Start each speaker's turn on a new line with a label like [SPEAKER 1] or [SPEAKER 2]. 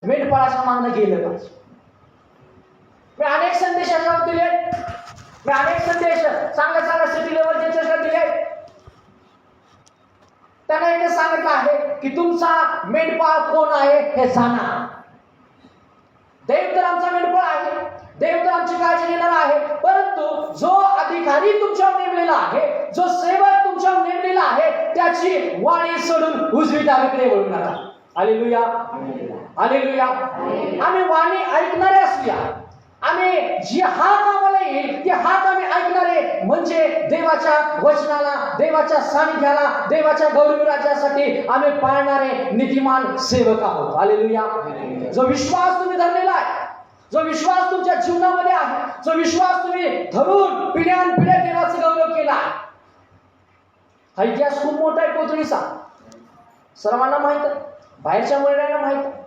[SPEAKER 1] मेंढपाळाच्या मागणं गेलं पाहिजे. मी अनेक संदेश दिले, मी अनेक संदेश चांगल्या चांगल्या सिटी लेवलचे चर्चा दिले. त्याने एकच सांगितलं आहे की तुमचा मेंढपाळ कोण आहे हे जाणा. देव तर आमचा मेंढपाळ आहे, देव तर आमची काळजी घेणार आहे, परंतु जो अधिकारी तुमच्यावर नेमलेला आहे, जो सेवक तुमच्यावर नेमलेला आहे, त्याची वाणी सोडून उजवी डावीकडे वळू नका. Hallelujah, hallelujah. आम्ही वाणी ऐकणारे असूया, आम्ही जी हाक आम्हाला येईल ती हाक आम्ही ऐकणारे, म्हणजे देवाच्या वचनाला, देवाच्या सानिध्याला, देवाच्या गौरवी राज्यासाठी आम्ही पाळणारे नीतिमान सेवक आहोत. हालेलुया. जो विश्वास तुम्ही धरलेला आहे, जो विश्वास तुमच्या जीवनामध्ये आहे, जो विश्वास तुम्ही धरून पिढ्यानपिढ्या देवाचा गौरव केला, हा इतिहास खूप मोठा आहे. कोथळीचा सर्वांना माहित आहे, बाहेरच्या मंडळींना माहित आहे.